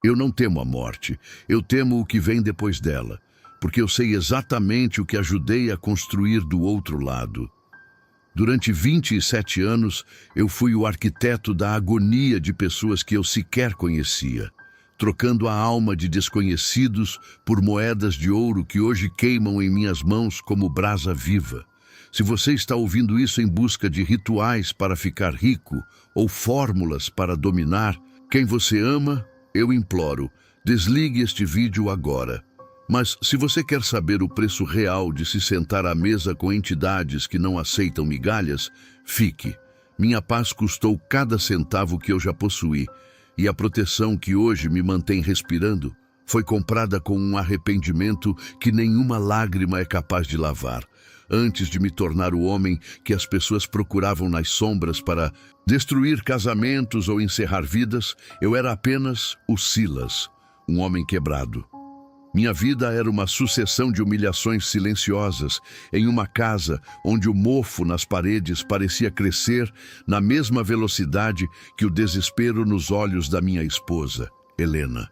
Eu não temo a morte, eu temo o que vem depois dela, porque eu sei exatamente o que ajudei a construir do outro lado. Durante 27 anos, eu fui o arquiteto da agonia de pessoas que eu sequer conhecia, trocando a alma de desconhecidos por moedas de ouro que hoje queimam em minhas mãos como brasa viva. Se você está ouvindo isso em busca de rituais para ficar rico ou fórmulas para dominar quem você ama, eu imploro, desligue este vídeo agora. Mas se você quer saber o preço real de se sentar à mesa com entidades que não aceitam migalhas, fique. Minha paz custou cada centavo que eu já possuí, e a proteção que hoje me mantém respirando foi comprada com um arrependimento que nenhuma lágrima é capaz de lavar. Antes de me tornar o homem que as pessoas procuravam nas sombras para destruir casamentos ou encerrar vidas, eu era apenas o Silas, um homem quebrado. Minha vida era uma sucessão de humilhações silenciosas em uma casa onde o mofo nas paredes parecia crescer na mesma velocidade que o desespero nos olhos da minha esposa, Helena.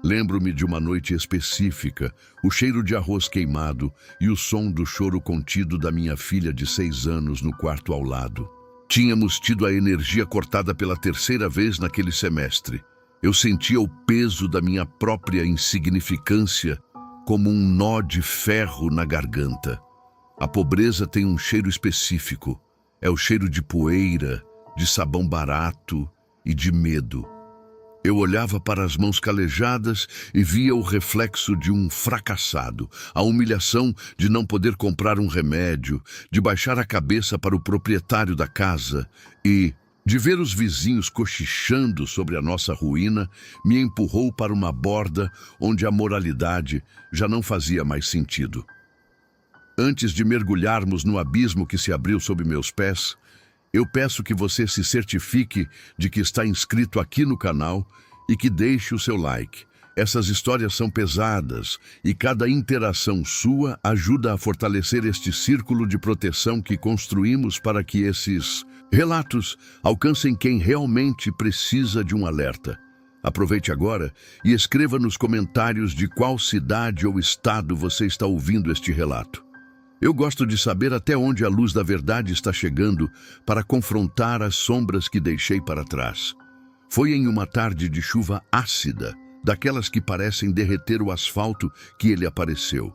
Lembro-me de uma noite específica, o cheiro de arroz queimado e o som do choro contido da minha filha de 6 anos no quarto ao lado. Tínhamos tido a energia cortada pela terceira vez naquele semestre. Eu sentia o peso da minha própria insignificância como um nó de ferro na garganta. A pobreza tem um cheiro específico. É o cheiro de poeira, de sabão barato e de medo. Eu olhava para as mãos calejadas e via o reflexo de um fracassado, a humilhação de não poder comprar um remédio, de baixar a cabeça para o proprietário da casa e de ver os vizinhos cochichando sobre a nossa ruína, me empurrou para uma borda onde a moralidade já não fazia mais sentido. Antes de mergulharmos no abismo que se abriu sob meus pés, eu peço que você se certifique de que está inscrito aqui no canal e que deixe o seu like. Essas histórias são pesadas e cada interação sua ajuda a fortalecer este círculo de proteção que construímos para que esses relatos alcancem quem realmente precisa de um alerta. Aproveite agora e escreva nos comentários de qual cidade ou estado você está ouvindo este relato. Eu gosto de saber até onde a luz da verdade está chegando para confrontar as sombras que deixei para trás. Foi em uma tarde de chuva ácida, daquelas que parecem derreter o asfalto, que ele apareceu.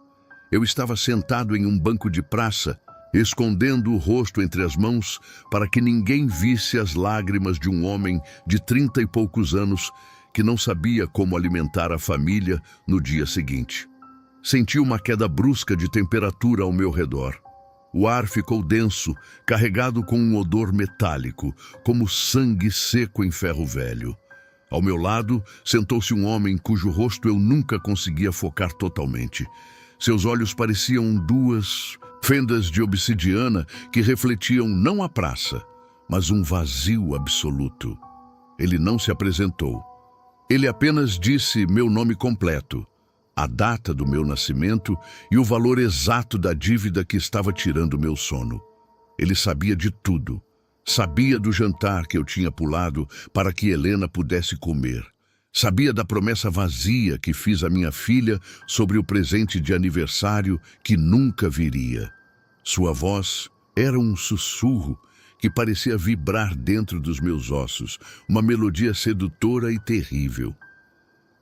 Eu estava sentado em um banco de praça, escondendo o rosto entre as mãos para que ninguém visse as lágrimas de um homem de 30 e poucos anos que não sabia como alimentar a família no dia seguinte. Senti uma queda brusca de temperatura ao meu redor. O ar ficou denso, carregado com um odor metálico, como sangue seco em ferro velho. Ao meu lado, sentou-se um homem cujo rosto eu nunca conseguia focar totalmente. Seus olhos pareciam 2 fendas de obsidiana que refletiam não a praça, mas um vazio absoluto. Ele não se apresentou. Ele apenas disse meu nome completo, a data do meu nascimento e o valor exato da dívida que estava tirando meu sono. Ele sabia de tudo. Sabia do jantar que eu tinha pulado para que Helena pudesse comer. Sabia da promessa vazia que fiz à minha filha sobre o presente de aniversário que nunca viria. Sua voz era um sussurro que parecia vibrar dentro dos meus ossos, uma melodia sedutora e terrível.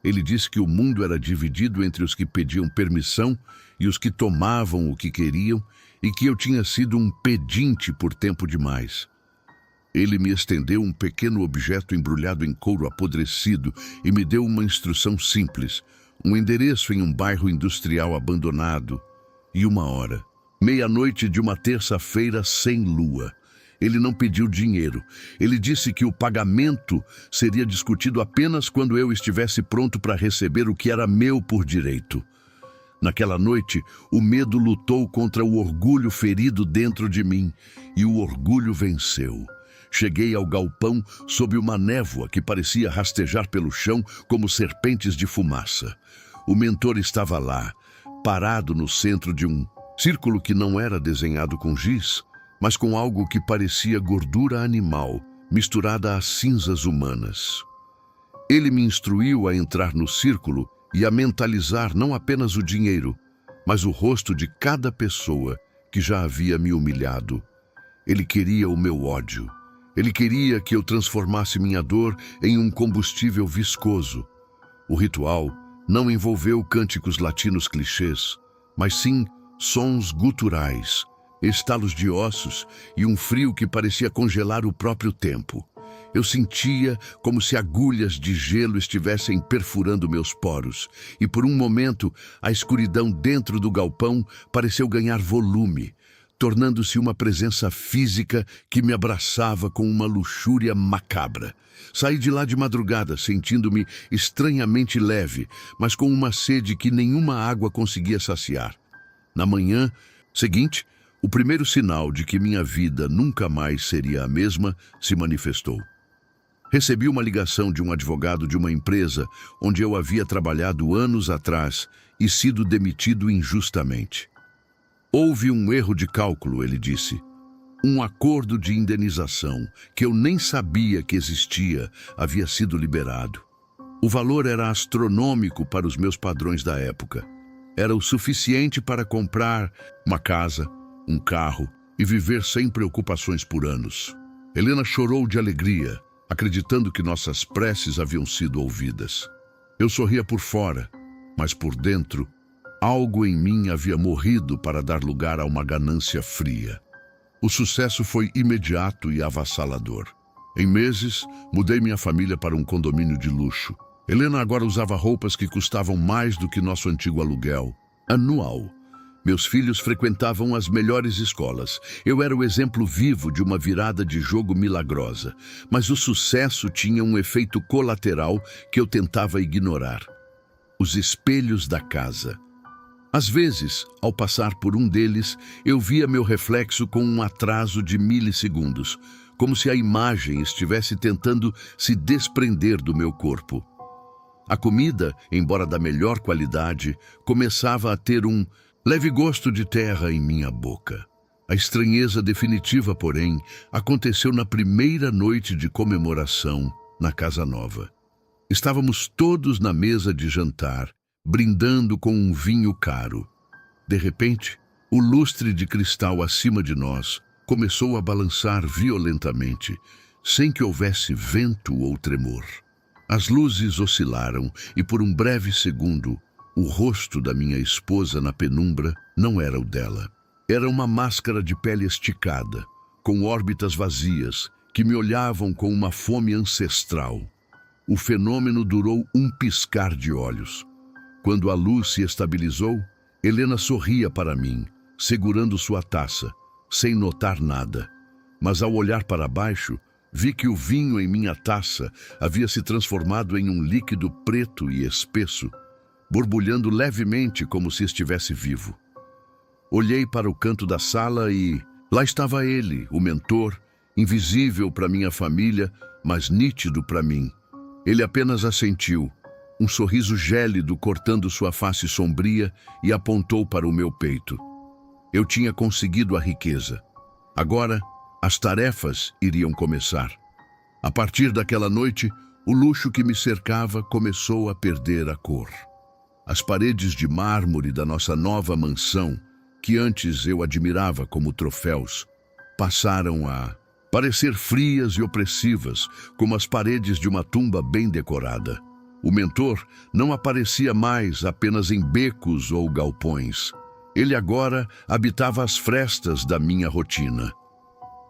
Ele disse que o mundo era dividido entre os que pediam permissão e os que tomavam o que queriam e que eu tinha sido um pedinte por tempo demais. Ele me estendeu um pequeno objeto embrulhado em couro apodrecido e me deu uma instrução simples, um endereço em um bairro industrial abandonado e uma hora. Meia-noite de uma terça-feira sem lua. Ele não pediu dinheiro. Ele disse que o pagamento seria discutido apenas quando eu estivesse pronto para receber o que era meu por direito. Naquela noite, o medo lutou contra o orgulho ferido dentro de mim e o orgulho venceu. Cheguei ao galpão sob uma névoa que parecia rastejar pelo chão como serpentes de fumaça. O mentor estava lá, parado no centro de um círculo que não era desenhado com giz, mas com algo que parecia gordura animal, misturada a cinzas humanas. Ele me instruiu a entrar no círculo e a mentalizar não apenas o dinheiro, mas o rosto de cada pessoa que já havia me humilhado. Ele queria o meu ódio. Ele queria que eu transformasse minha dor em um combustível viscoso. O ritual não envolveu cânticos latinos clichês, mas sim sons guturais, estalos de ossos e um frio que parecia congelar o próprio tempo. Eu sentia como se agulhas de gelo estivessem perfurando meus poros, e por um momento a escuridão dentro do galpão pareceu ganhar volume, tornando-se uma presença física que me abraçava com uma luxúria macabra. Saí de lá de madrugada, sentindo-me estranhamente leve, mas com uma sede que nenhuma água conseguia saciar. Na manhã seguinte, o primeiro sinal de que minha vida nunca mais seria a mesma se manifestou. Recebi uma ligação de um advogado de uma empresa onde eu havia trabalhado anos atrás e sido demitido injustamente. Houve um erro de cálculo, ele disse. Um acordo de indenização que eu nem sabia que existia havia sido liberado. O valor era astronômico para os meus padrões da época. Era o suficiente para comprar uma casa, um carro e viver sem preocupações por anos. Helena chorou de alegria, acreditando que nossas preces haviam sido ouvidas. Eu sorria por fora, mas por dentro, algo em mim havia morrido para dar lugar a uma ganância fria. O sucesso foi imediato e avassalador. Em meses, mudei minha família para um condomínio de luxo. Helena agora usava roupas que custavam mais do que nosso antigo aluguel anual. Meus filhos frequentavam as melhores escolas. Eu era o exemplo vivo de uma virada de jogo milagrosa. Mas o sucesso tinha um efeito colateral que eu tentava ignorar. Os espelhos da casa. Às vezes, ao passar por um deles, eu via meu reflexo com um atraso de milissegundos, como se a imagem estivesse tentando se desprender do meu corpo. A comida, embora da melhor qualidade, começava a ter um leve gosto de terra em minha boca. A estranheza definitiva, porém, aconteceu na primeira noite de comemoração na casa nova. Estávamos todos na mesa de jantar, brindando com um vinho caro. De repente, o lustre de cristal acima de nós começou a balançar violentamente, sem que houvesse vento ou tremor. As luzes oscilaram e, por um breve segundo, o rosto da minha esposa na penumbra não era o dela. Era uma máscara de pele esticada, com órbitas vazias, que me olhavam com uma fome ancestral. O fenômeno durou um piscar de olhos. Quando a luz se estabilizou, Helena sorria para mim, segurando sua taça, sem notar nada. Mas ao olhar para baixo, vi que o vinho em minha taça havia se transformado em um líquido preto e espesso, borbulhando levemente como se estivesse vivo. Olhei para o canto da sala e lá estava ele, o mentor, invisível para minha família, mas nítido para mim. Ele apenas assentiu, um sorriso gélido cortando sua face sombria, e apontou para o meu peito. Eu tinha conseguido a riqueza. Agora, as tarefas iriam começar. A partir daquela noite, o luxo que me cercava começou a perder a cor. As paredes de mármore da nossa nova mansão, que antes eu admirava como troféus, passaram a parecer frias e opressivas, como as paredes de uma tumba bem decorada. O mentor não aparecia mais apenas em becos ou galpões. Ele agora habitava as frestas da minha rotina.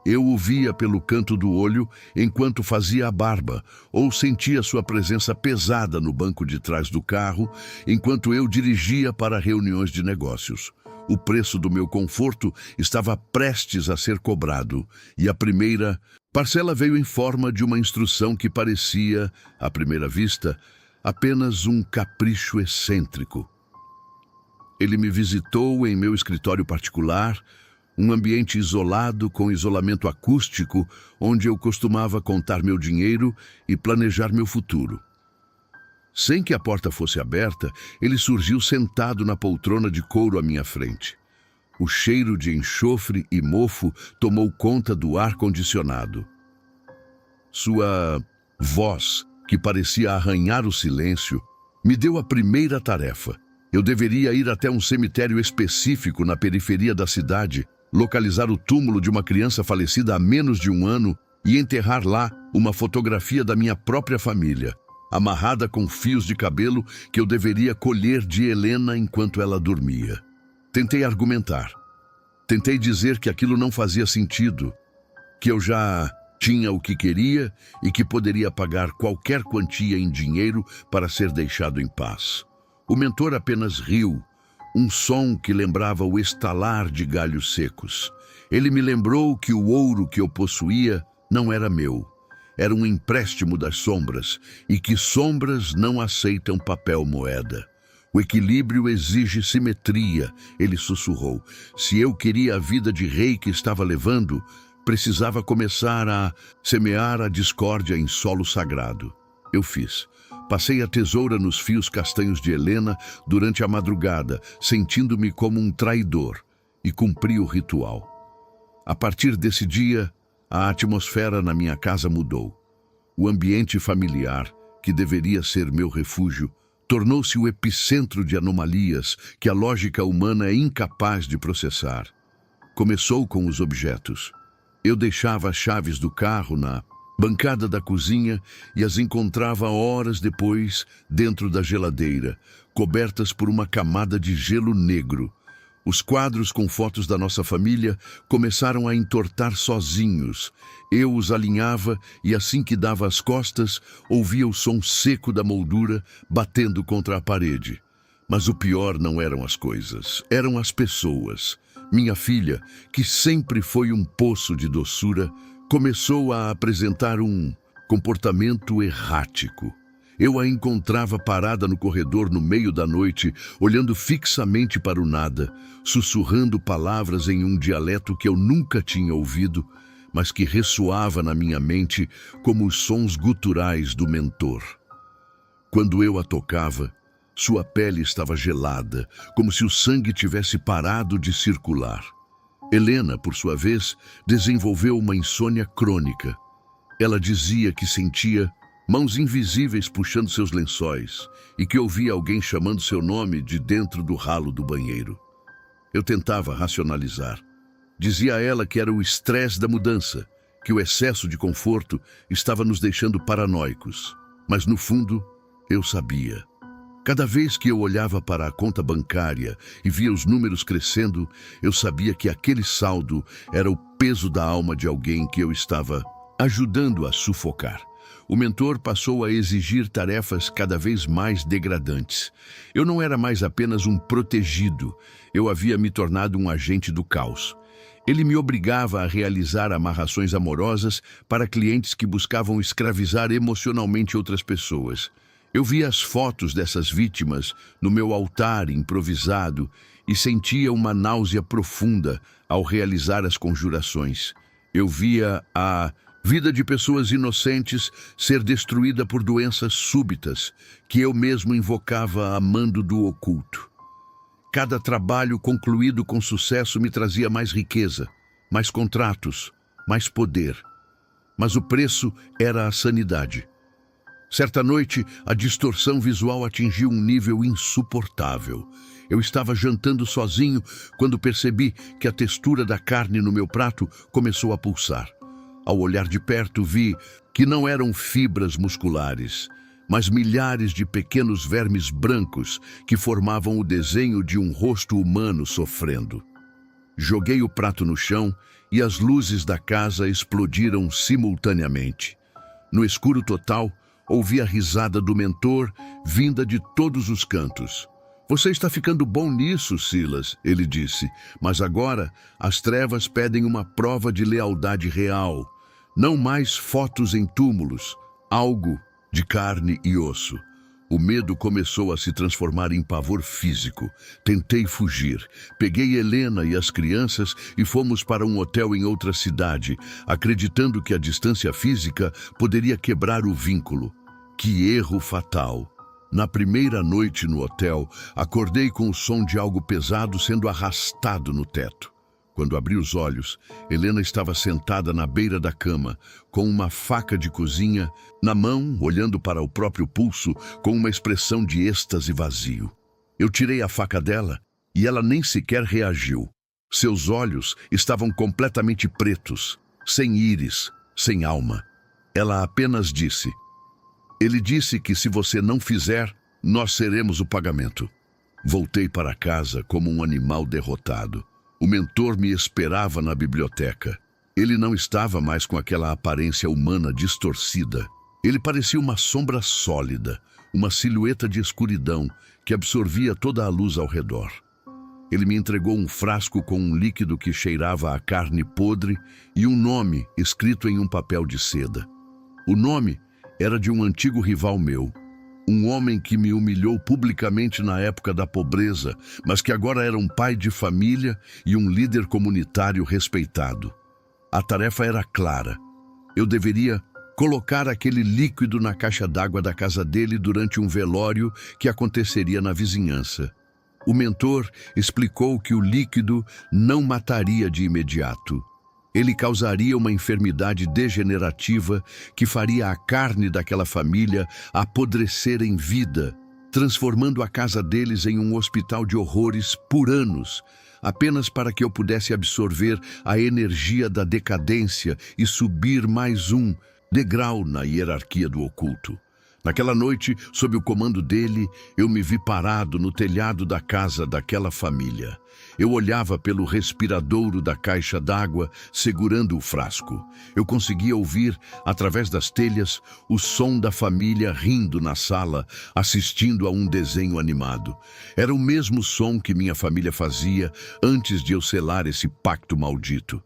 Eu o via pelo canto do olho enquanto fazia a barba, ou sentia sua presença pesada no banco de trás do carro, enquanto eu dirigia para reuniões de negócios. O preço do meu conforto estava prestes a ser cobrado, e a primeira parcela veio em forma de uma instrução que parecia, à primeira vista, apenas um capricho excêntrico. Ele me visitou em meu escritório particular, um ambiente isolado com isolamento acústico, onde eu costumava contar meu dinheiro e planejar meu futuro. Sem que a porta fosse aberta, ele surgiu sentado na poltrona de couro à minha frente. O cheiro de enxofre e mofo tomou conta do ar-condicionado. Sua voz, que parecia arranhar o silêncio, me deu a primeira tarefa. Eu deveria ir até um cemitério específico na periferia da cidade, localizar o túmulo de uma criança falecida há menos de um ano e enterrar lá uma fotografia da minha própria família, amarrada com fios de cabelo que eu deveria colher de Helena enquanto ela dormia. Tentei argumentar. Tentei dizer que aquilo não fazia sentido, que eu já tinha o que queria e que poderia pagar qualquer quantia em dinheiro para ser deixado em paz. O mentor apenas riu, um som que lembrava o estalar de galhos secos. Ele me lembrou que o ouro que eu possuía não era meu. Era um empréstimo das sombras, e que sombras não aceitam papel moeda. O equilíbrio exige simetria, ele sussurrou. Se eu queria a vida de rei que estava levando, precisava começar a semear a discórdia em solo sagrado. Eu fiz. Passei a tesoura nos fios castanhos de Helena durante a madrugada, sentindo-me como um traidor, e cumpri o ritual. A partir desse dia, a atmosfera na minha casa mudou. O ambiente familiar, que deveria ser meu refúgio, tornou-se o epicentro de anomalias que a lógica humana é incapaz de processar. Começou com os objetos. Eu deixava as chaves do carro na bancada da cozinha e as encontrava horas depois dentro da geladeira, cobertas por uma camada de gelo negro. Os quadros com fotos da nossa família começaram a entortar sozinhos. Eu os alinhava e assim que dava as costas, ouvia o som seco da moldura batendo contra a parede. Mas o pior não eram as coisas, eram as pessoas. Minha filha, que sempre foi um poço de doçura, começou a apresentar um comportamento errático. Eu a encontrava parada no corredor no meio da noite, olhando fixamente para o nada, sussurrando palavras em um dialeto que eu nunca tinha ouvido, mas que ressoava na minha mente como os sons guturais do mentor. Quando eu a tocava, sua pele estava gelada, como se o sangue tivesse parado de circular. Helena, por sua vez, desenvolveu uma insônia crônica. Ela dizia que sentia mãos invisíveis puxando seus lençóis e que ouvia alguém chamando seu nome de dentro do ralo do banheiro. Eu tentava racionalizar. Dizia a ela que era o estresse da mudança, que o excesso de conforto estava nos deixando paranoicos. Mas no fundo, eu sabia. Cada vez que eu olhava para a conta bancária e via os números crescendo, eu sabia que aquele saldo era o peso da alma de alguém que eu estava ajudando a sufocar. O mentor passou a exigir tarefas cada vez mais degradantes. Eu não era mais apenas um protegido, eu havia me tornado um agente do caos. Ele me obrigava a realizar amarrações amorosas para clientes que buscavam escravizar emocionalmente outras pessoas. Eu via as fotos dessas vítimas no meu altar improvisado e sentia uma náusea profunda ao realizar as conjurações. Eu via a vida de pessoas inocentes ser destruída por doenças súbitas que eu mesmo invocava a mando do oculto. Cada trabalho concluído com sucesso me trazia mais riqueza, mais contratos, mais poder. Mas o preço era a sanidade. Certa noite, a distorção visual atingiu um nível insuportável. Eu estava jantando sozinho quando percebi que a textura da carne no meu prato começou a pulsar. Ao olhar de perto, vi que não eram fibras musculares, mas milhares de pequenos vermes brancos que formavam o desenho de um rosto humano sofrendo. Joguei o prato no chão e as luzes da casa explodiram simultaneamente. No escuro total, ouvi a risada do mentor vinda de todos os cantos. "Você está ficando bom nisso, Silas", ele disse, "mas agora as trevas pedem uma prova de lealdade real. Não mais fotos em túmulos, algo de carne e osso." O medo começou a se transformar em pavor físico. Tentei fugir. Peguei Helena e as crianças e fomos para um hotel em outra cidade, acreditando que a distância física poderia quebrar o vínculo. Que erro fatal! Na primeira noite no hotel, acordei com o som de algo pesado sendo arrastado no teto. Quando abri os olhos, Helena estava sentada na beira da cama, com uma faca de cozinha na mão, olhando para o próprio pulso, com uma expressão de êxtase vazio. Eu tirei a faca dela e ela nem sequer reagiu. Seus olhos estavam completamente pretos, sem íris, sem alma. Ela apenas disse: "Ele disse que se você não fizer, nós seremos o pagamento." Voltei para casa como um animal derrotado. O mentor me esperava na biblioteca. Ele não estava mais com aquela aparência humana distorcida. Ele parecia uma sombra sólida, uma silhueta de escuridão que absorvia toda a luz ao redor. Ele me entregou um frasco com um líquido que cheirava a carne podre e um nome escrito em um papel de seda. O nome era de um antigo rival meu, um homem que me humilhou publicamente na época da pobreza, mas que agora era um pai de família e um líder comunitário respeitado. A tarefa era clara. Eu deveria colocar aquele líquido na caixa d'água da casa dele durante um velório que aconteceria na vizinhança. O mentor explicou que o líquido não mataria de imediato. Ele causaria uma enfermidade degenerativa que faria a carne daquela família apodrecer em vida, transformando a casa deles em um hospital de horrores por anos, apenas para que eu pudesse absorver a energia da decadência e subir mais um degrau na hierarquia do oculto. Naquela noite, sob o comando dele, eu me vi parado no telhado da casa daquela família. Eu olhava pelo respiradouro da caixa d'água, segurando o frasco. Eu conseguia ouvir, através das telhas, o som da família rindo na sala, assistindo a um desenho animado. Era o mesmo som que minha família fazia antes de eu selar esse pacto maldito.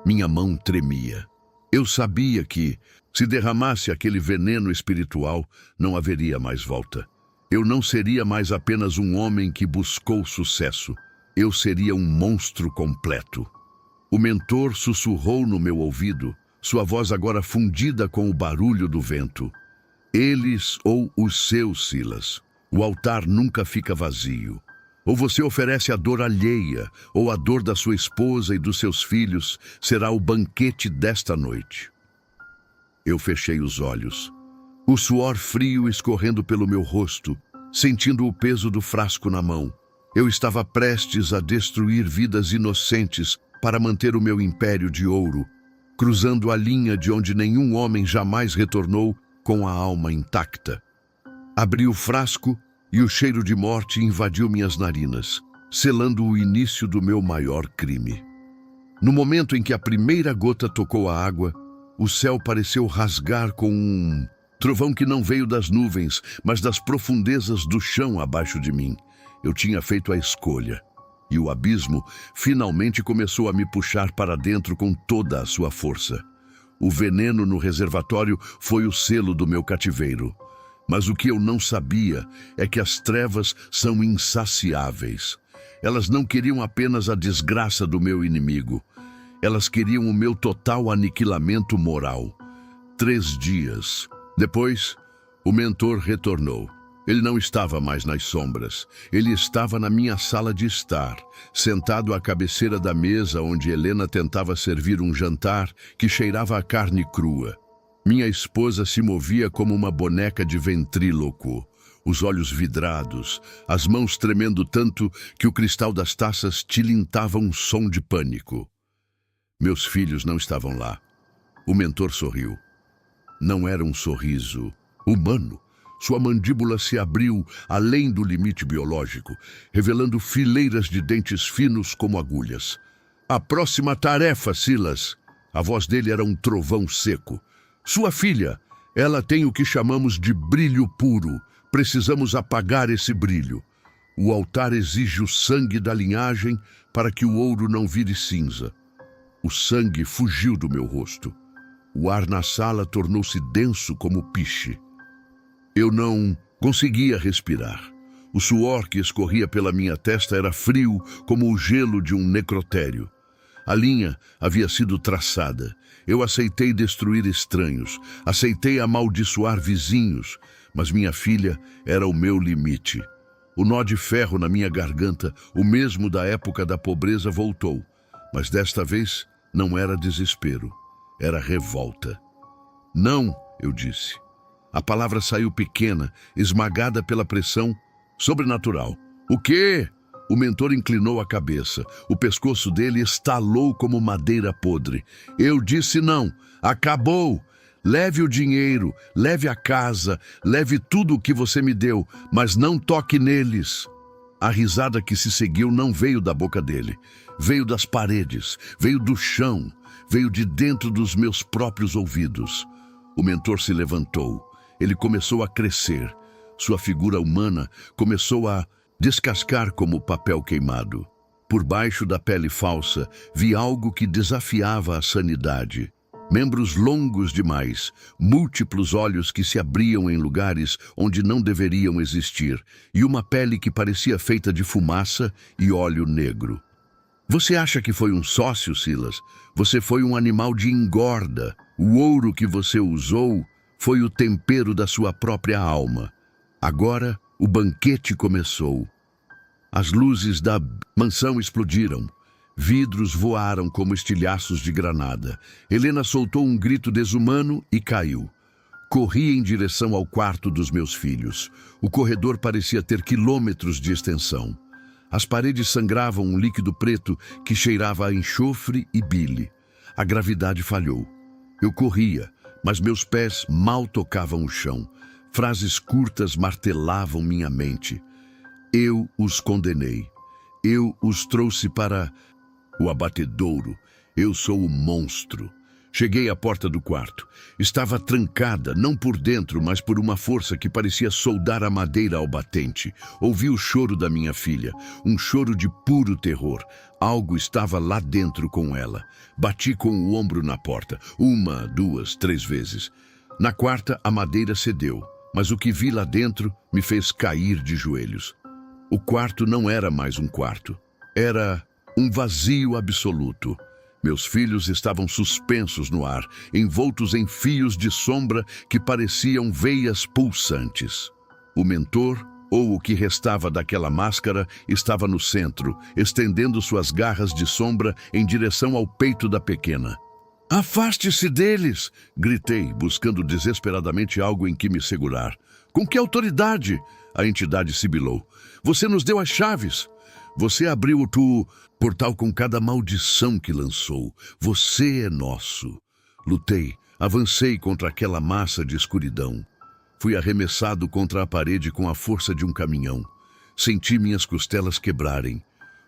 Minha mão tremia. Eu sabia que, se derramasse aquele veneno espiritual, não haveria mais volta. Eu não seria mais apenas um homem que buscou sucesso. Eu seria um monstro completo. O mentor sussurrou no meu ouvido, sua voz agora fundida com o barulho do vento. Eles ou os seus, Silas. O altar nunca fica vazio. Ou você oferece a dor alheia, ou a dor da sua esposa e dos seus filhos será o banquete desta noite. Eu fechei os olhos, o suor frio escorrendo pelo meu rosto, sentindo o peso do frasco na mão. Eu estava prestes a destruir vidas inocentes para manter o meu império de ouro, cruzando a linha de onde nenhum homem jamais retornou com a alma intacta. Abri o frasco e o cheiro de morte invadiu minhas narinas, selando o início do meu maior crime. No momento em que a primeira gota tocou a água, o céu pareceu rasgar com um trovão que não veio das nuvens, mas das profundezas do chão abaixo de mim. Eu tinha feito a escolha, e o abismo finalmente começou a me puxar para dentro com toda a sua força. O veneno no reservatório foi o selo do meu cativeiro. Mas o que eu não sabia é que as trevas são insaciáveis. Elas não queriam apenas a desgraça do meu inimigo. Elas queriam o meu total aniquilamento moral. 3 dias. Depois, o mentor retornou. Ele não estava mais nas sombras. Ele estava na minha sala de estar, sentado à cabeceira da mesa onde Helena tentava servir um jantar que cheirava a carne crua. Minha esposa se movia como uma boneca de ventríloco, os olhos vidrados, as mãos tremendo tanto que o cristal das taças tilintava um som de pânico. Meus filhos não estavam lá. O mentor sorriu. Não era um sorriso humano. Sua mandíbula se abriu além do limite biológico, revelando fileiras de dentes finos como agulhas. "A próxima tarefa, Silas." A voz dele era um trovão seco. "Sua filha, ela tem o que chamamos de brilho puro. Precisamos apagar esse brilho. O altar exige o sangue da linhagem para que o ouro não vire cinza." O sangue fugiu do meu rosto. O ar na sala tornou-se denso como piche. Eu não conseguia respirar. O suor que escorria pela minha testa era frio como o gelo de um necrotério. A linha havia sido traçada. Eu aceitei destruir estranhos, aceitei amaldiçoar vizinhos, mas minha filha era o meu limite. O nó de ferro na minha garganta, o mesmo da época da pobreza, voltou. Mas desta vez não era desespero, era revolta. Não, eu disse. A palavra saiu pequena, esmagada pela pressão sobrenatural. O quê? O mentor inclinou a cabeça. O pescoço dele estalou como madeira podre. Eu disse não. Acabou. Leve o dinheiro, leve a casa, leve tudo o que você me deu, mas não toque neles. A risada que se seguiu não veio da boca dele. Veio das paredes, veio do chão, veio de dentro dos meus próprios ouvidos. O mentor se levantou. Ele começou a crescer. Sua figura humana começou a descascar como papel queimado. Por baixo da pele falsa, vi algo que desafiava a sanidade. Membros longos demais, múltiplos olhos que se abriam em lugares onde não deveriam existir, e uma pele que parecia feita de fumaça e óleo negro. Você acha que foi um sócio, Silas? Você foi um animal de engorda. O ouro que você usou foi o tempero da sua própria alma. Agora, o banquete começou. As luzes da mansão explodiram. Vidros voaram como estilhaços de granada. Helena soltou um grito desumano e caiu. Corri em direção ao quarto dos meus filhos. O corredor parecia ter quilômetros de extensão. As paredes sangravam um líquido preto que cheirava a enxofre e bile. A gravidade falhou. Eu corria, mas meus pés mal tocavam o chão. Frases curtas martelavam minha mente. Eu os condenei. Eu os trouxe para o abatedouro. Eu sou o monstro. Cheguei à porta do quarto. Estava trancada, não por dentro, mas por uma força que parecia soldar a madeira ao batente. Ouvi o choro da minha filha, um choro de puro terror. Algo estava lá dentro com ela. Bati com o ombro na porta, 1, 2, 3 vezes. Na quarta, a madeira cedeu, mas o que vi lá dentro me fez cair de joelhos. O quarto não era mais um quarto. Era um vazio absoluto. Meus filhos estavam suspensos no ar, envoltos em fios de sombra que pareciam veias pulsantes. O mentor, ou o que restava daquela máscara, estava no centro, estendendo suas garras de sombra em direção ao peito da pequena. "Afaste-se deles!" gritei, buscando desesperadamente algo em que me segurar. "Com que autoridade?" a entidade sibilou. "Você nos deu as chaves. Você abriu o portal com cada maldição que lançou. Você é nosso." Lutei, avancei contra aquela massa de escuridão. Fui arremessado contra a parede com a força de um caminhão. Senti minhas costelas quebrarem.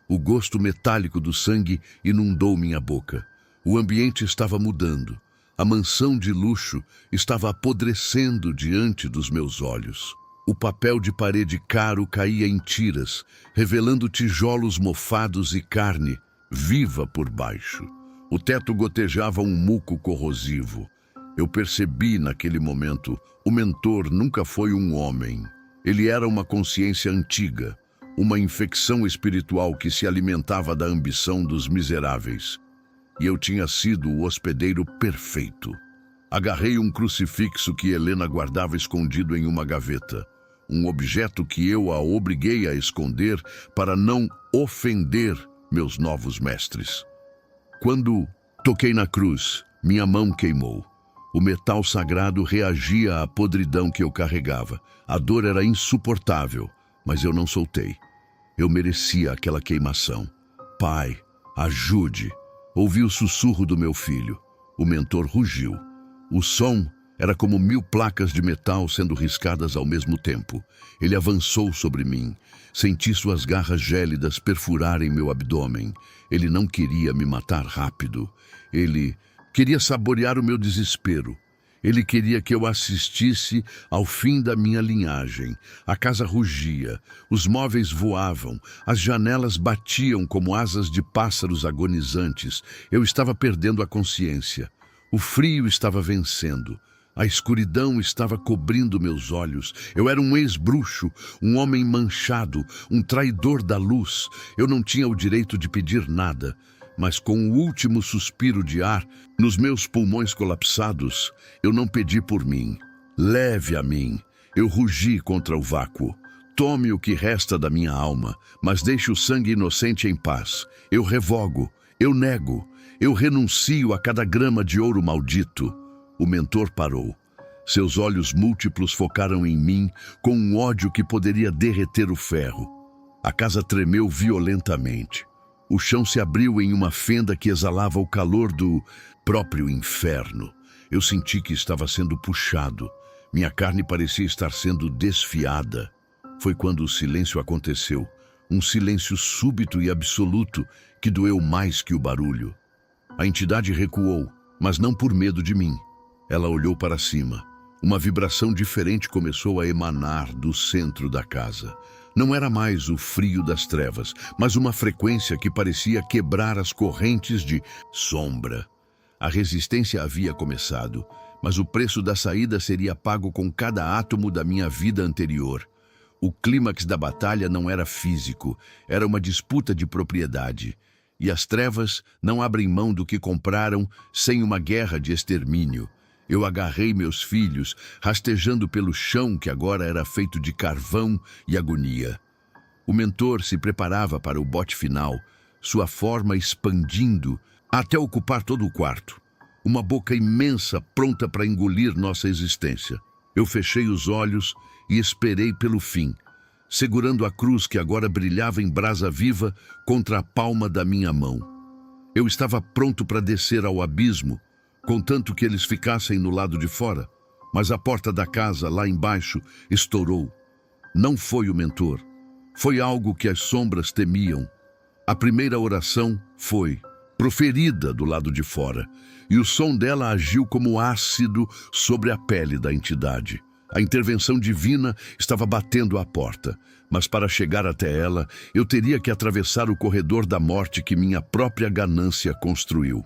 O gosto metálico do sangue inundou minha boca. O ambiente estava mudando. A mansão de luxo estava apodrecendo diante dos meus olhos. O papel de parede caro caía em tiras, revelando tijolos mofados e carne viva por baixo. O teto gotejava um muco corrosivo. Eu percebi naquele momento, o mentor nunca foi um homem. Ele era uma consciência antiga, uma infecção espiritual que se alimentava da ambição dos miseráveis. E eu tinha sido o hospedeiro perfeito. Agarrei um crucifixo que Helena guardava escondido em uma gaveta. Um objeto que eu a obriguei a esconder para não ofender meus novos mestres. Quando toquei na cruz, minha mão queimou. O metal sagrado reagia à podridão que eu carregava. A dor era insuportável, mas eu não soltei. Eu merecia aquela queimação. "Pai, ajude!" Ouvi o sussurro do meu filho. O mentor rugiu. O som era como 1000 placas de metal sendo riscadas ao mesmo tempo. Ele avançou sobre mim. Senti suas garras gélidas perfurarem meu abdômen. Ele não queria me matar rápido. Ele queria saborear o meu desespero. Ele queria que eu assistisse ao fim da minha linhagem. A casa rugia, os móveis voavam, as janelas batiam como asas de pássaros agonizantes. Eu estava perdendo a consciência. O frio estava vencendo. A escuridão estava cobrindo meus olhos. Eu era um ex-bruxo, um homem manchado, um traidor da luz. Eu não tinha o direito de pedir nada, mas com o último suspiro de ar, nos meus pulmões colapsados, eu não pedi por mim. Leve a mim. Eu rugi contra o vácuo. Tome o que resta da minha alma, mas deixe o sangue inocente em paz. Eu revogo. Eu nego. Eu renuncio a cada grama de ouro maldito. O mentor parou. Seus olhos múltiplos focaram em mim com um ódio que poderia derreter o ferro. A casa tremeu violentamente. O chão se abriu em uma fenda que exalava o calor do próprio inferno. Eu senti que estava sendo puxado. Minha carne parecia estar sendo desfiada. Foi quando o silêncio aconteceu. Um silêncio súbito e absoluto que doeu mais que o barulho. A entidade recuou, mas não por medo de mim. Ela olhou para cima. Uma vibração diferente começou a emanar do centro da casa. Não era mais o frio das trevas, mas uma frequência que parecia quebrar as correntes de sombra. A resistência havia começado, mas o preço da saída seria pago com cada átomo da minha vida anterior. O clímax da batalha não era físico, era uma disputa de propriedade. E as trevas não abrem mão do que compraram sem uma guerra de extermínio. Eu agarrei meus filhos, rastejando pelo chão que agora era feito de carvão e agonia. O mentor se preparava para o bote final, sua forma expandindo até ocupar todo o quarto. Uma boca imensa pronta para engolir nossa existência. Eu fechei os olhos e esperei pelo fim, segurando a cruz que agora brilhava em brasa viva contra a palma da minha mão. Eu estava pronto para descer ao abismo, contanto que eles ficassem no lado de fora, mas a porta da casa, lá embaixo, estourou. Não foi o mentor. Foi algo que as sombras temiam. A primeira oração foi proferida do lado de fora, e o som dela agiu como ácido sobre a pele da entidade. A intervenção divina estava batendo à porta, mas para chegar até ela, eu teria que atravessar o corredor da morte que minha própria ganância construiu.